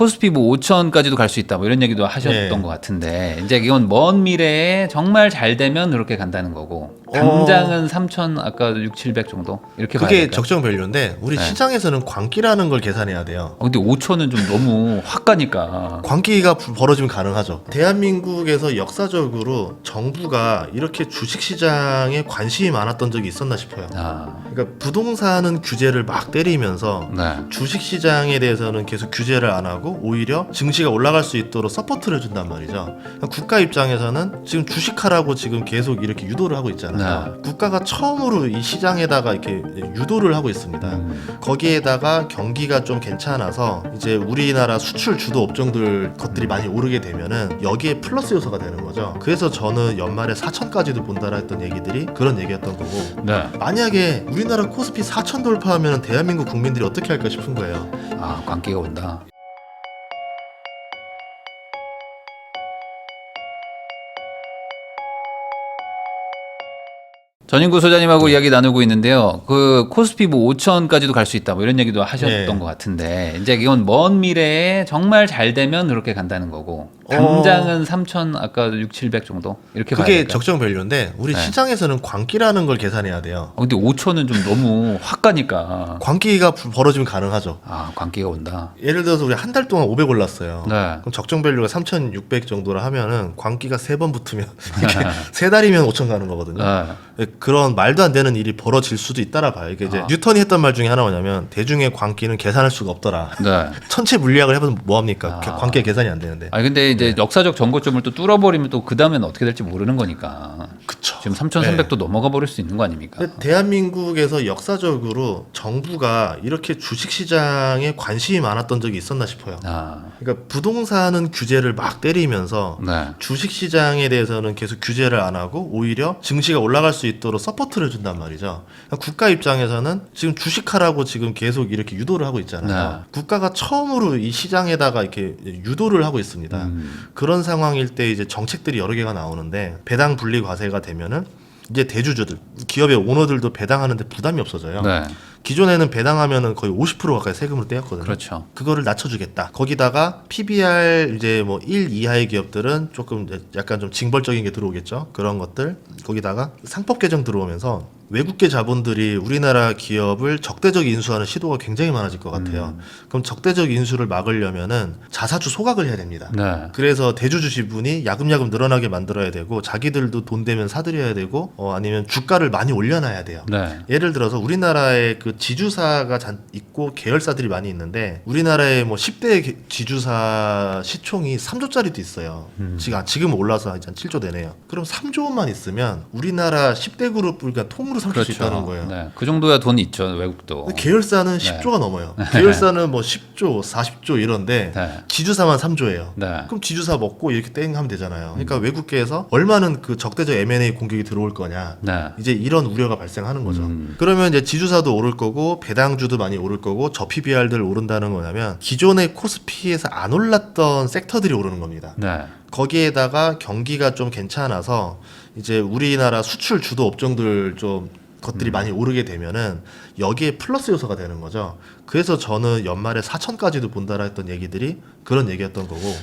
코스피 뭐 5천까지도 갈 수 있다 뭐 이런 얘기도 하셨던 것 같은데 이제 이건 먼 미래에 정말 잘 되면 그렇게 간다는 거고 당장은 3천 아까 6, 700 정도 이렇게 봐야 그게 될까요? 적정 밸류인데 우리 시장에서는 광기라는 걸 계산해야 돼요. 근데 5천은 좀 너무 확 가니까. 광기가 벌어지면 가능하죠. 대한민국에서 역사적으로 정부가 이렇게 주식시장에 관심이 많았던 적이 있었나 싶어요. 그러니까 부동산은 규제를 막 때리면서 네. 주식시장에 대해서는 계속 규제를 안 하고 오히려 증시가 올라갈 수 있도록 서포트를 준단 말이죠. 그러니까 국가 입장에서는 지금 주식하라고 지금 계속 이렇게 유도를 하고 있잖아요. 국가가 처음으로 이 시장에다가 이렇게 유도를 하고 있습니다. 거기에다가 경기가 좀 괜찮아서 이제 우리나라 수출 주도 업종들 것들이 많이 오르게 되면은 여기에 플러스 요소가 되는 거죠. 그래서 저는 연말에 4천까지도 본다라 했던 얘기들이 그런 얘기였던 거고. 네. 만약에 우리나라 코스피 4천 돌파하면 대한민국 국민들이 어떻게 할까 싶은 거예요. 광기가 온다. 전인구 소장님하고 이야기 나누고 있는데요. 그 코스피 뭐 5천까지도 갈 수 있다 뭐 이런 얘기도 하셨던 것 같은데 이제 이건 먼 미래에 정말 잘 되면 그렇게 간다는 거고 당장은 3천 아까 6, 700 정도 이렇게 봐야 그게 될까요? 적정 밸류인데 우리 시장에서는 광기라는 걸 계산해야 돼요. 근데 5천은 좀 너무 확 가니까. 광기가 벌어지면 가능하죠. 광기가 온다. 예를 들어서 우리 한 달 동안 500 올랐어요. 네. 그럼 적정 밸류가 3,600 정도라 하면은 광기가 3번 붙으면 이렇게 3달이면 5천 가는 거거든요. 그런 말도 안 되는 일이 벌어질 수도 있다라 봐요. 이게 이제 뉴턴이 했던 말 중에 하나 뭐냐면 대중의 광기는 계산할 수가 없더라. 네. 천체 물리학을 해보면 뭐 합니까? 광기가 계산이 안 되는데. 근데 이제 역사적 전고점을 또 뚫어버리면 또 그 다음에는 어떻게 될지 모르는 거니까. 그쵸. 지금 3,300도 넘어가 버릴 수 있는 거 아닙니까? 근데 대한민국에서 역사적으로 정부가 이렇게 주식시장에 관심이 많았던 적이 있었나 싶어요. 그러니까 부동산은 규제를 막 때리면서 네. 주식시장에 대해서는 계속 규제를 안 하고 오히려 증시가 올라갈 수 있도록 서포트를 준단 말이죠. 그러니까 국가 입장에서는 지금 주식하라고 지금 계속 이렇게 유도를 하고 있잖아요. 국가가 처음으로 이 시장에다가 이렇게 유도를 하고 있습니다. 그런 상황일 때 이제 정책들이 여러 개가 나오는데 배당 분리 과세가 되면은 이제 대주주들, 기업의 오너들도 배당하는데 부담이 없어져요. 네. 기존에는 배당하면은 거의 50% 가까이 세금으로 떼었거든요. 그렇죠. 그거를 낮춰주겠다. 거기다가 PBR 이제 뭐 1 이하의 기업들은 조금 약간 좀 징벌적인 게 들어오겠죠. 그런 것들. 거기다가 상법 개정 들어오면서 외국계 자본들이 우리나라 기업을 적대적 인수하는 시도가 굉장히 많아질 것 같아요. 그럼 적대적 인수를 막으려면은 자사주 소각을 해야 됩니다. 네. 그래서 대주주 지분이 야금야금 늘어나게 만들어야 되고 자기들도 돈 되면 사들여야 되고 아니면 주가를 많이 올려놔야 돼요. 네. 예를 들어서 우리나라에 그 지주사가 있고 계열사들이 많이 있는데 우리나라의 뭐 10대 지주사 시총이 3조짜리도 있어요. 지금 올라서 이제 한 7조 되네요. 그럼 3조만 있으면 우리나라 10대 그룹을 그냥 통으로 삼킬 수 있다는 거예요. 네. 그 정도야 돈이 있죠, 외국도. 계열사는 10조가 넘어요. 계열사는 뭐 10조, 40조 이런데 지주사만 3조예요. 그럼 지주사 먹고 이렇게 땡 하면 되잖아요. 그러니까 외국계에서 얼마는 그 적대적 M&A 공격이 들어올 거냐. 이제 이런 우려가 발생하는 거죠. 그러면 이제 지주사도 오를 거고 배당주도 많이 오를 거고 저 PBR들 오른다는 거냐면 기존의 코스피에서 안 올랐던 섹터들이 오르는 겁니다. 거기에다가 경기가 좀 괜찮아서 이제 우리나라 수출 주도 업종들 좀 것들이 많이 오르게 되면은 여기에 플러스 요소가 되는 거죠. 그래서 저는 연말에 4천까지도 본다라 했던 얘기들이 그런 얘기였던 거고.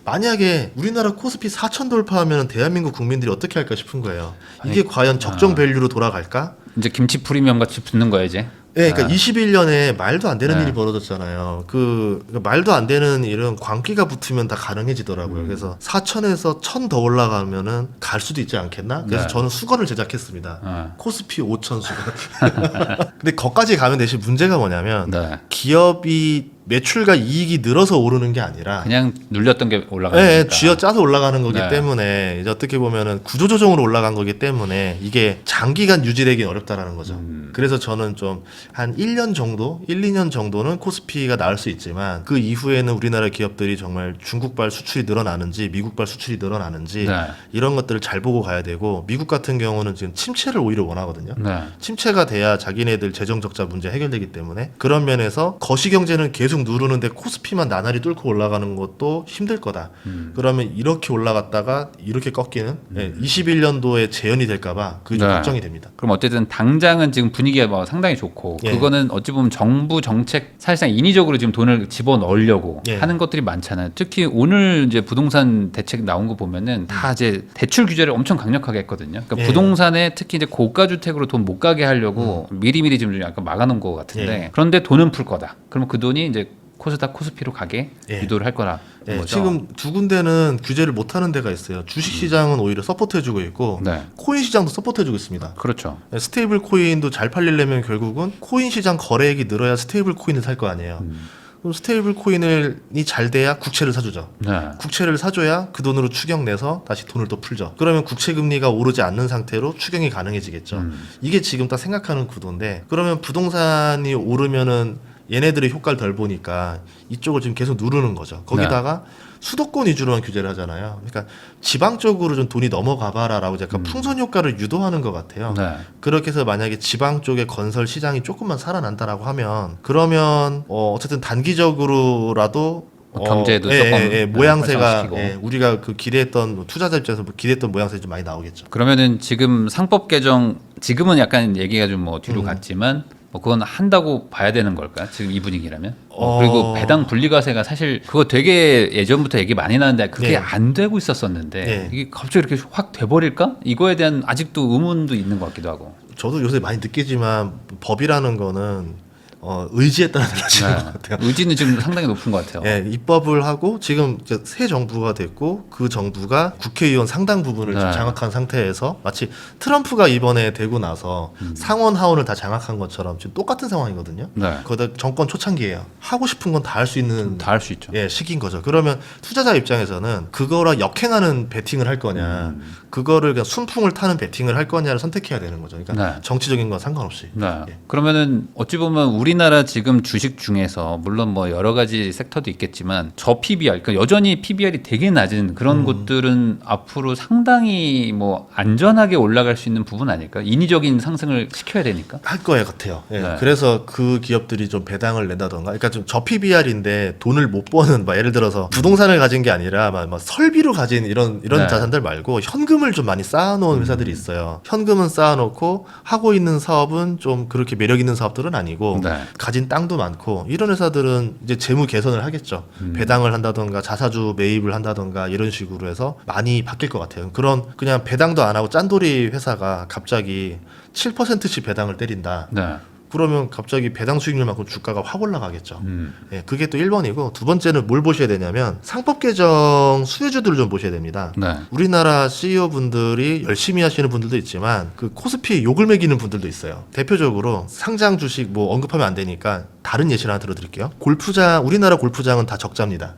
만약에 우리나라 코스피 4천 돌파하면 대한민국 국민들이 어떻게 할까 싶은 거예요. 이게 과연 적정 밸류로 돌아갈까? 이제 김치 프리미엄 같이 붙는 거야 이제. 네, 그러니까 21년에 말도 안 되는 일이 벌어졌잖아요. 그러니까 말도 안 되는 일은 광기가 붙으면 다 가능해지더라고요. 그래서 4천에서 1,000 더 올라가면은 갈 수도 있지 않겠나? 그래서 저는 수건을 제작했습니다. 코스피 5천 수건. 근데 거기까지 가면 대신 문제가 뭐냐면 기업이 매출과 이익이 늘어서 오르는 게 아니라 그냥 눌렸던 게 올라가는 네, 거니까. 쥐어짜서 올라가는 거기 때문에 이제 어떻게 보면은 구조조정으로 올라간 거기 때문에 이게 장기간 유지되긴 어렵다라는 거죠. 그래서 저는 좀 한 1년 정도, 1, 2년 정도는 코스피가 나을 수 있지만 그 이후에는 우리나라 기업들이 정말 중국발 수출이 늘어나는지 미국발 수출이 늘어나는지 이런 것들을 잘 보고 가야 되고 미국 같은 경우는 지금 침체를 오히려 원하거든요. 침체가 돼야 자기네들 재정 적자 문제 해결되기 때문에 그런 면에서 거시경제는 계속 계속 누르는데 코스피만 나날이 뚫고 올라가는 것도 힘들 거다. 그러면 이렇게 올라갔다가 이렇게 꺾이는 21년도에 재현이 될까봐 그게 좀 네. 걱정이 됩니다. 그럼 어쨌든 당장은 지금 분위기가 뭐 상당히 좋고 예. 그거는 어찌 보면 정부 정책 사실상 인위적으로 지금 돈을 집어넣으려고 예. 하는 것들이 많잖아요. 특히 오늘 이제 부동산 대책 나온 거 보면은 다 이제 대출 규제를 엄청 강력하게 했거든요. 그러니까 예. 부동산에 특히 이제 고가 주택으로 돈 못 가게 하려고 미리미리 지금 약간 막아놓은 것 같은데 그런데 돈은 풀 거다. 그러면 그 돈이 이제 코스닥 코스피로 가게 예. 유도를 할 거라. 예, 거죠. 지금 두 군데는 규제를 못 하는 데가 있어요. 주식 시장은 오히려 서포트해주고 있고 네. 코인 시장도 서포트해주고 있습니다. 그렇죠. 스테이블 코인도 잘 팔리려면 결국은 코인 시장 거래액이 늘어야 스테이블 코인을 살 거 아니에요. 그럼 스테이블 코인이 잘 돼야 국채를 사주죠. 네. 국채를 사줘야 그 돈으로 추경 내서 다시 돈을 또 풀죠. 그러면 국채 금리가 오르지 않는 상태로 추경이 가능해지겠죠. 이게 지금 딱 생각하는 구도인데 그러면 부동산이 오르면은 얘네들의 효과를 덜 보니까 이쪽을 지금 계속 누르는 거죠. 거기다가 수도권 위주로만 규제를 하잖아요. 그러니까 지방 쪽으로 좀 돈이 넘어가봐라라고 약간 풍선 효과를 유도하는 것 같아요. 네. 그렇게 해서 만약에 지방 쪽의 건설 시장이 조금만 살아난다라고 하면 그러면 어쨌든 단기적으로라도 경제도 조금 모양새가 활성화시키고. 우리가 그 기대했던 투자자 입장에서 기대했던 모양새가 좀 많이 나오겠죠. 그러면은 지금 상법 개정 지금은 약간 얘기가 좀 뭐 뒤로 갔지만 뭐 그건 한다고 봐야 되는 걸까요? 지금 이 분위기라면? 그리고 배당 분리과세가 사실 그거 되게 예전부터 얘기 많이 나는데 그게 네. 안 되고 있었었는데 네. 이게 갑자기 이렇게 확 돼버릴까? 이거에 대한 아직도 의문도 있는 것 같기도 하고. 저도 요새 많이 느끼지만 법이라는 거는 의지에 따라 달라지는 것 같아요. 의지는 지금 상당히 높은 것 같아요. 예, 입법을 하고 지금 이제 새 정부가 됐고 그 정부가 국회의원 상당 부분을 네. 지금 장악한 상태에서 마치 트럼프가 이번에 되고 나서 상원 하원을 다 장악한 것처럼 지금 똑같은 상황이거든요. 네. 거기다 정권 초창기예요. 하고 싶은 건 다 할 수 있는 다 할 수 있죠. 시기인 거죠. 그러면 투자자 입장에서는 그거랑 역행하는 베팅을 할 거냐, 그거를 그냥 순풍을 타는 베팅을 할 거냐를 선택해야 되는 거죠. 그러니까 네. 정치적인 건 상관없이. 네. 예. 그러면은 어찌 보면 우리나라 지금 주식 중에서 물론 뭐 여러 가지 섹터도 있겠지만 저 PBR, 그러니까 여전히 PBR이 되게 낮은 그런 곳들은 앞으로 상당히 뭐 안전하게 올라갈 수 있는 부분 아닐까? 인위적인 상승을 시켜야 되니까. 할 거예요 같아요. 예. 네. 그래서 그 기업들이 좀 배당을 낸다던가, 그러니까 좀 저PBR인데 돈을 못 버는, 막 예를 들어서 부동산을 가진 게 아니라 막 설비로 가진 이런 네. 자산들 말고 현금을 좀 많이 쌓아놓은 회사들이 있어요. 현금은 쌓아놓고 하고 있는 사업은 좀 그렇게 매력 있는 사업들은 아니고 네. 가진 땅도 많고 이런 회사들은 이제 재무 개선을 하겠죠. 배당을 한다던가 자사주 매입을 한다던가 이런 식으로 해서 많이 바뀔 것 같아요. 그런 그냥 배당도 안 하고 짠돌이 회사가 갑자기 7%씩 배당을 때린다. 네. 그러면 갑자기 배당 수익률만큼 주가가 확 올라가겠죠. 예, 그게 또 1번이고 두 번째는 뭘 보셔야 되냐면 상법 개정 수혜주들을 좀 보셔야 됩니다. 네. 우리나라 CEO 분들이 열심히 하시는 분들도 있지만 그 코스피에 욕을 매기는 분들도 있어요. 대표적으로 상장 주식 뭐 언급하면 안 되니까 다른 예시를 하나 들어드릴게요. 골프장, 우리나라 골프장은 다 적자입니다.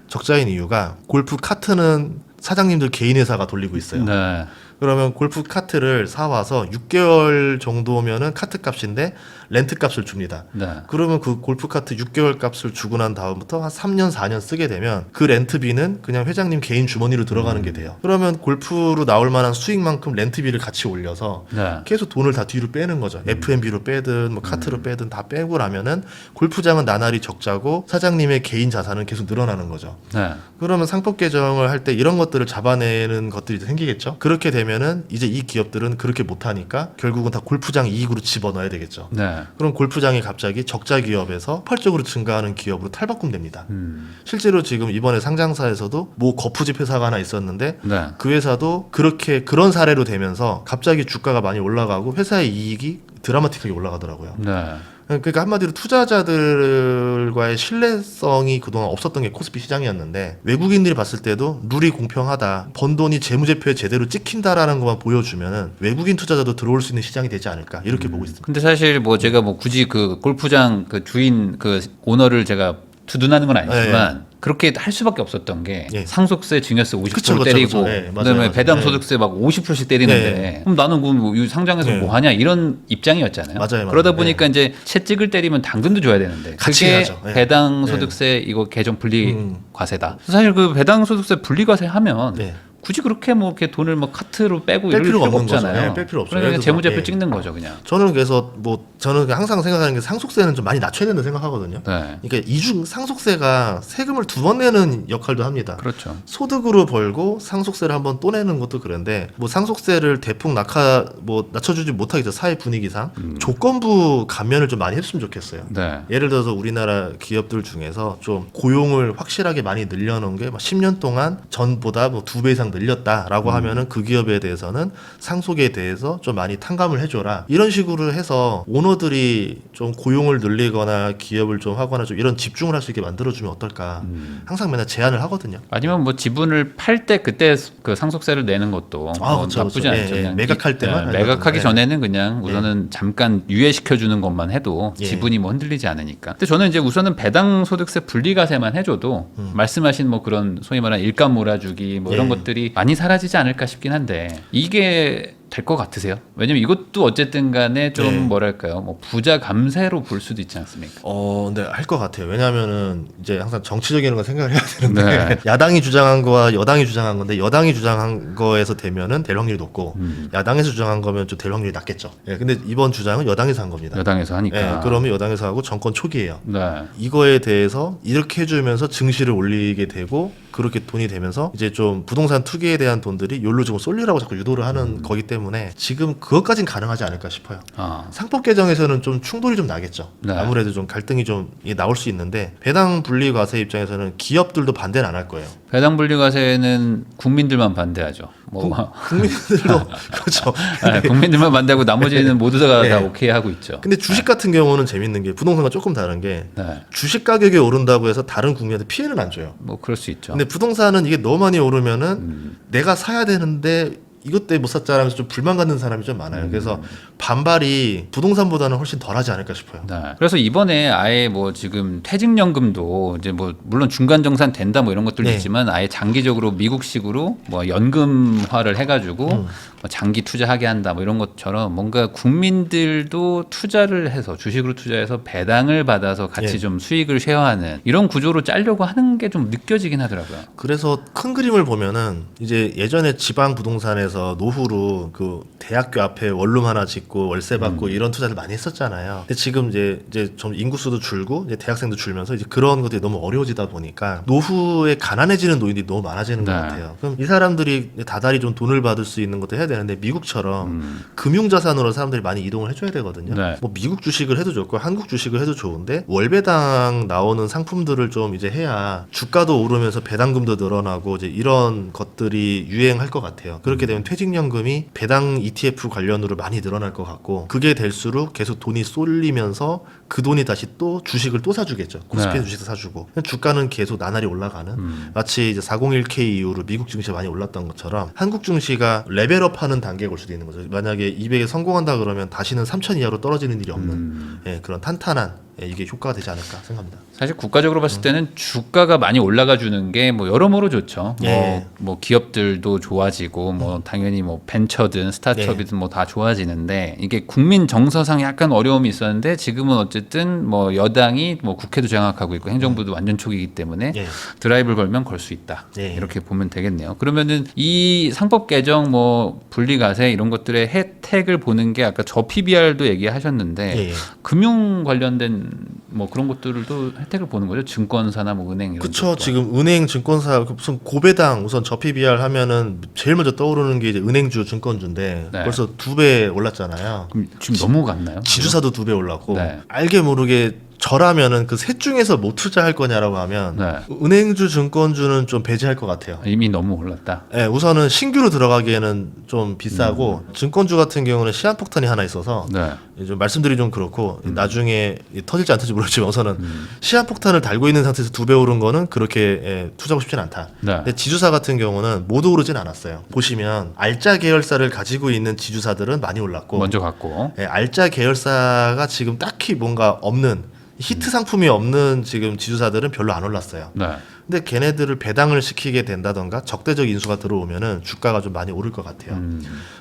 적자인 이유가 골프 카트는 사장님들 개인 회사가 돌리고 있어요. 네. 그러면 골프 카트를 사와서 6개월 정도면은 카트 값인데 렌트 값을 줍니다. 네. 그러면 그 골프 카트 6개월 값을 주고 난 다음부터 한 3년, 4년 쓰게 되면 그 렌트비는 그냥 회장님 개인 주머니로 들어가는 게 돼요. 그러면 골프로 나올 만한 수익만큼 렌트비를 같이 올려서 네. 계속 돈을 다 뒤로 빼는 거죠. F&B로 빼든 뭐 카트로 빼든 다 빼고 나면은 골프장은 나날이 적자고 사장님의 개인 자산은 계속 늘어나는 거죠. 네. 그러면 상법 개정을 할 때 이런 것들을 잡아내는 것들이 생기겠죠. 그렇게 되면은 이제 이 기업들은 그렇게 못하니까 결국은 다 골프장 이익으로 집어넣어야 되겠죠. 네. 그럼 골프장이 갑자기 적자 기업에서 폭발적으로 증가하는 기업으로 탈바꿈됩니다. 실제로 지금 이번에 상장사에서도 뭐 거푸집 회사가 하나 있었는데 네. 그 회사도 그런 사례로 되면서 갑자기 주가가 많이 올라가고 회사의 이익이 드라마틱하게 올라가더라고요. 네. 그러니까 한마디로 투자자들과의 신뢰성이 그동안 없었던 게 코스피 시장이었는데 외국인들이 봤을 때도 룰이 공평하다, 번 돈이 재무제표에 제대로 찍힌다라는 것만 보여주면은 외국인 투자자도 들어올 수 있는 시장이 되지 않을까 이렇게 보고 있습니다. 근데 사실 뭐 제가 뭐 굳이 그 골프장 그 주인 그 오너를 제가 두둔하는 건 아니지만 그렇게 할 수밖에 없었던 게 예. 상속세, 증여세 50% 그쵸, 때리고 그쵸. 예, 맞아요, 그다음에 맞아요. 배당 예. 소득세 막 50%씩 때리는데 예. 그럼 나는 이 상장에서 예. 뭐 하냐 이런 입장이었잖아요. 맞아요. 그러다 보니까 이제 채 찍을 때리면 당근도 줘야 되는데 같이 그게 해야죠. 예. 배당 소득세 이거 계정 분리 음. 과세다. 사실 그 배당 소득세 분리 과세 하면 네. 굳이 그렇게 뭐 이렇게 돈을 뭐 카트로 빼고 뺄 이럴 필요가 필요가 없는 거죠. 없잖아요. 네, 뺄 필요 없어요. 그러니까 예를 재무제표 들어서, 찍는 거죠, 그냥. 저는 그래서 뭐 저는 항상 생각하는 게 상속세는 좀 많이 낮춰야 된다 생각하거든요. 네. 그러니까 이중 상속세가 세금을 2번 내는 역할도 합니다. 그렇죠. 소득으로 벌고 상속세를 한번 또 내는 것도 그런데 뭐 상속세를 대폭 낮춰주지 못하겠죠. 사회 분위기상 조건부 감면을 좀 많이 했으면 좋겠어요. 네. 예를 들어서 우리나라 기업들 중에서 좀 고용을 확실하게 많이 늘려놓은 게 막 10년 동안 전보다 뭐 2배 이상 늘렸다라고 하면은 그 기업에 대해서는 상속에 대해서 좀 많이 탕감을 해줘라. 이런 식으로 해서 오너들이 좀 고용을 늘리거나 기업을 좀 하거나 좀 이런 집중을 할 수 있게 만들어주면 어떨까. 항상 맨날 제안을 하거든요. 아니면 뭐 지분을 팔 때 그때 그 상속세를 내는 것도 뭐 그렇죠, 나쁘지 그렇죠. 않죠. 예, 그냥 매각할 때만 매각하기 예. 전에는 그냥 우선은 잠깐 유예시켜 주는 것만 해도 예. 지분이 뭐 흔들리지 않으니까. 근데 저는 이제 우선은 배당 소득세 분리과세만 해줘도 말씀하신 뭐 그런 소위 말하는 일감 몰아주기 뭐 이런 예. 것들이 많이 사라지지 않을까 싶긴 한데 이게 될 것 같으세요? 왜냐면 이것도 어쨌든 간에 좀 네. 뭐랄까요, 뭐 부자 감세로 볼 수도 있지 않습니까? 네, 할 것 같아요. 왜냐하면은 이제 항상 정치적인 걸 생각을 해야 되는데 네. 야당이 주장한 거와 여당이 주장한 건데 여당이 주장한 거에서 되면은 될 확률이 높고 야당에서 주장한 거면 좀 될 확률이 낮겠죠. 예, 근데 이번 주장은 여당에서 한 겁니다. 여당에서 하니까. 예, 그러면 여당에서 하고 정권 초기예요. 네. 이거에 대해서 이렇게 해주면서 증시를 올리게 되고 그렇게 돈이 되면서 이제 좀 부동산 투기에 대한 돈들이 요로 지금 쏠리라고 자꾸 유도를 하는 거기 때문에 지금 그것까진 가능하지 않을까 싶어요. 상법 개정에서는 좀 충돌이 좀 나겠죠. 네. 아무래도 좀 갈등이 좀 나올 수 있는데 배당 분리 과세 입장에서는 기업들도 반대는 안 할 거예요. 배당 분리과세는 국민들만 반대하죠. 뭐 국민들도 그렇죠. 네, 국민들만 반대하고 나머지는 모두 다 네. 오케이 하고 있죠. 근데 주식 같은 경우는 재밌는 게 부동산과 조금 다른 게 네. 주식 가격이 오른다고 해서 다른 국민한테 피해는 안 줘요. 뭐 그럴 수 있죠. 근데 부동산은 이게 너무 많이 오르면은 내가 사야 되는데 이것 때문에 못 샀잖아 하면서 좀 불만 갖는 사람이 좀 많아요. 그래서 반발이 부동산보다는 훨씬 덜하지 않을까 싶어요. 네. 그래서 이번에 아예 뭐 지금 퇴직연금도 이제 뭐 물론 중간 정산 된다 뭐 이런 것들도 네. 있지만 아예 장기적으로 미국식으로 뭐 연금화를 해가지고 뭐 장기 투자하게 한다 뭐 이런 것처럼 뭔가 국민들도 투자를 해서 주식으로 투자해서 배당을 받아서 같이 네. 좀 수익을 쉐어하는 이런 구조로 짜려고 하는 게 좀 느껴지긴 하더라고요. 그래서 큰 그림을 보면은 이제 예전에 지방 부동산에서 노후로 그 대학교 앞에 원룸 하나 짓고 월세 받고 이런 투자를 많이 했었잖아요. 근데 지금 이제 좀 인구수도 줄고 이제 대학생도 줄면서 이제 그런 것들이 너무 어려워지다 보니까 노후에 가난해지는 노인들이 너무 많아지는 것 네. 같아요. 그럼 이 사람들이 다달이 좀 돈을 받을 수 있는 것도 해야 되는데 미국처럼 금융자산으로 사람들이 많이 이동을 해줘야 되거든요. 네. 뭐 미국 주식을 해도 좋고 한국 주식을 해도 좋은데 월배당 나오는 상품들을 좀 이제 해야 주가도 오르면서 배당금도 늘어나고 이제 이런 것들이 유행할 것 같아요. 그렇게 되면 퇴직연금이 배당 ETF 관련으로 많이 늘어날 것 같고 그게 될수록 계속 돈이 쏠리면서 그 돈이 다시 또 주식을 또 사주겠죠. 코스피 네. 주식도 사주고 주가는 계속 나날이 올라가는 마치 이제 401k 이후로 미국 증시가 많이 올랐던 것처럼 한국 증시가 레벨업하는 단계가 올 수도 있는 거죠. 만약에 200에 성공한다 그러면 다시는 3,000 이하로 떨어지는 일이 없는 예, 그런 탄탄한 이게 효과가 되지 않을까 생각합니다. 사실 국가적으로 봤을 때는 주가가 많이 올라가 주는 게 뭐 여러모로 좋죠. 예. 뭐 기업들도 좋아지고 뭐 당연히 뭐 벤처든 스타트업이든 뭐 다 좋아지는데 이게 국민 정서상 약간 어려움이 있었는데 지금은 어쨌든 뭐 여당이 뭐 국회도 장악하고 있고 행정부도 완전 초기이기 때문에 예. 드라이브를 걸면 걸 수 있다. 예. 이렇게 보면 되겠네요. 그러면은 이 상법 개정 뭐 분리과세 이런 것들의 혜택을 보는 게 아까 저 PBR도 얘기하셨는데 예. 금융 관련된 뭐 그런 것들도 혜택을 보는 거죠. 증권사나 뭐 은행 이런 그쵸. 것도. 지금 은행, 증권사 무슨 고배당 우선 저 PBR 하면은 제일 먼저 떠오르는 게 이제 은행주, 증권주인데 네. 벌써 2배 올랐잖아요. 그럼 지금 너무 갔나요? 지주사도 2배 올랐고 네. 알게 모르게 저라면은 그 셋 중에서 못 투자할 거냐라고 하면 네. 은행주, 증권주는 좀 배제할 것 같아요. 이미 너무 올랐다. 네, 우선은 신규로 들어가기에는 좀 비싸고 증권주 같은 경우는 시한폭탄이 하나 있어서 네. 좀 말씀드리기 좀 그렇고 나중에 터질지 안 터질지 모르겠지만 우선은 시한폭탄을 달고 있는 상태에서 2배 오른 거는 그렇게 투자하고 싶진 않다. 네. 근데 지주사 같은 경우는 모두 오르진 않았어요. 보시면 알짜 계열사를 가지고 있는 지주사들은 많이 올랐고 먼저 갔고. 알짜 계열사가 지금 딱히 뭔가 없는 히트 상품이 없는 지금 지주사들은 별로 안 올랐어요. 네. 근데 걔네들을 배당을 시키게 된다던가 적대적 인수가 들어오면은 주가가 좀 많이 오를 것 같아요.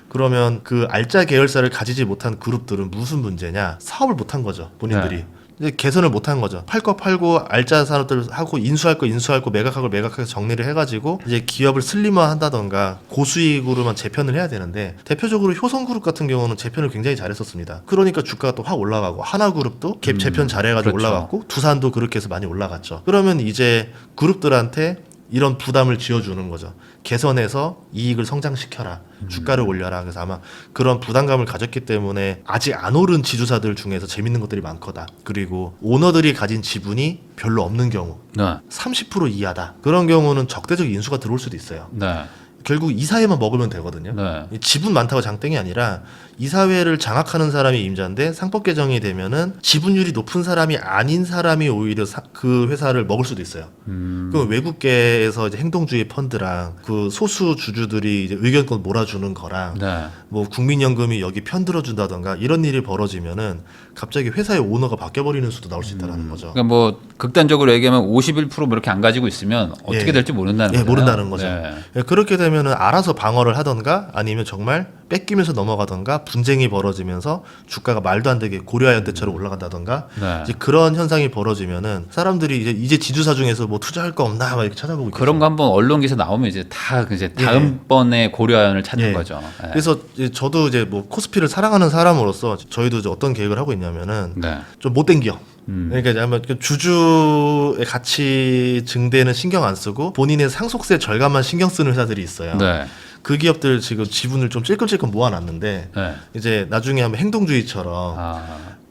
그러면 그 알짜 계열사를 가지지 못한 그룹들은 무슨 문제냐? 사업을 못한 거죠. 본인들이. 네. 이제 개선을 못한 거죠. 팔 거 팔고 알짜 산업들 하고 인수할 거 매각하고 매각해서 정리를 해가지고 이제 기업을 슬림화한다던가 고수익으로만 재편을 해야 되는데 대표적으로 효성그룹 같은 경우는 재편을 굉장히 잘했었습니다. 그러니까 주가가 또 확 올라가고 하나그룹도 갭 재편 잘해가지고 그렇죠. 올라갔고 두산도 그렇게 해서 많이 올라갔죠. 그러면 이제 그룹들한테 이런 부담을 지어주는 거죠. 개선해서 이익을 성장시켜라. 주가를 올려라. 그래서 아마 그런 부담감을 가졌기 때문에 아직 안 오른 지주사들 중에서 재밌는 것들이 많거다. 그리고 오너들이 가진 지분이 별로 없는 경우 네. 30% 이하다. 그런 경우는 적대적 인수가 들어올 수도 있어요. 네. 결국 이사회만 먹으면 되거든요. 네. 지분 많다고 장땡이 아니라 이사회를 장악하는 사람이 임자인데 상법 개정이 되면은 지분율이 높은 사람이 아닌 사람이 오히려 그 회사를 먹을 수도 있어요. 그럼 외국계에서 이제 행동주의 펀드랑 그 소수 주주들이 이제 의견권 몰아주는 거랑 네. 뭐 국민연금이 여기 편들어 준다던가 이런 일이 벌어지면은 갑자기 회사의 오너가 바뀌어 버리는 수도 나올 수 있다는 거죠. 그러니까 뭐 극단적으로 얘기하면 51% 뭐 이렇게 안 가지고 있으면 어떻게 예. 될지 모른다는 거죠. 모른다는 거죠. 네. 예, 그렇게 되면은 알아서 방어를 하던가 아니면 정말 뺏기면서 넘어가던가 분쟁이 벌어지면서 주가가 말도 안 되게 고려하연 때처럼 올라간다던가 네. 이제 그런 현상이 벌어지면은 사람들이 이제 지주사 중에서 뭐 투자할 거 없나 막 이렇게 찾아보고 있겠죠. 그런 거 한번 언론 기사 나오면 이제 다 이제 다음번에 고려아연을 찾는 예. 거죠. 예. 그래서 이제 저도 이제 뭐 코스피를 사랑하는 사람으로서 저희도 이제 어떤 계획을 하고 있냐면은 네. 좀 못된 기업. 그러니까 이제 아마 주주의 가치 증대는 신경 안 쓰고 본인의 상속세 절감만 신경 쓰는 회사들이 있어요. 네. 그 기업들 지금 지분을 좀 찔끔찔끔 모아놨는데 네. 이제 나중에 하면 행동주의처럼 아.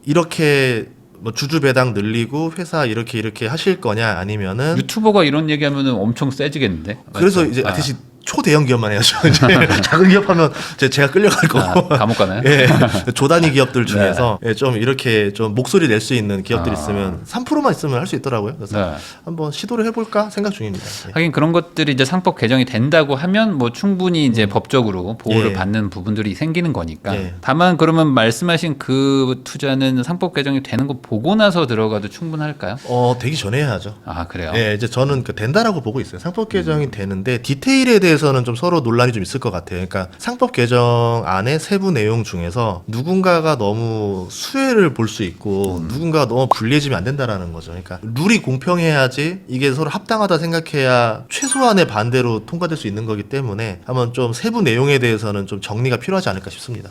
이렇게 뭐 주주 배당 늘리고 회사 이렇게 하실 거냐 아니면은 유튜버가 이런 얘기하면은 엄청 세지겠는데. 그래서 맞죠? 이제 아. 대신 초대형 기업만 해야죠. 이제 작은 기업 하면 제가 끌려갈 거고. 감옥 가나요? 예, 조단위 기업들 중에서 예, 좀 이렇게 좀 목소리 낼 수 있는 기업들 있으면 3%만 있으면 할 수 있더라고요. 그래서 네. 한번 시도를 해볼까 생각 중입니다. 예. 하긴 그런 것들이 이제 상법 개정이 된다고 하면 뭐 충분히 이제 법적으로 보호를 예. 받는 부분들이 생기는 거니까. 예. 다만 그러면 말씀하신 그 투자는 상법 개정이 되는 거 보고 나서 들어가도 충분할까요? 되기 전에 해야죠. 아 그래요? 예, 이제 저는 된다라고 보고 있어요. 상법 개정이 되는데 디테일에 대해서는 좀 서로 논란이 좀 있을 것 같아요. 그러니까 상법 개정 안에 세부 내용 중에서 누군가가 너무 수혜를 볼 수 있고 누군가가 너무 불리해지면 안 된다라는 거죠. 그러니까 룰이 공평해야지 이게 서로 합당하다 생각해야 최소한의 반대로 통과될 수 있는 거기 때문에 한번 좀 세부 내용에 대해서는 좀 정리가 필요하지 않을까 싶습니다.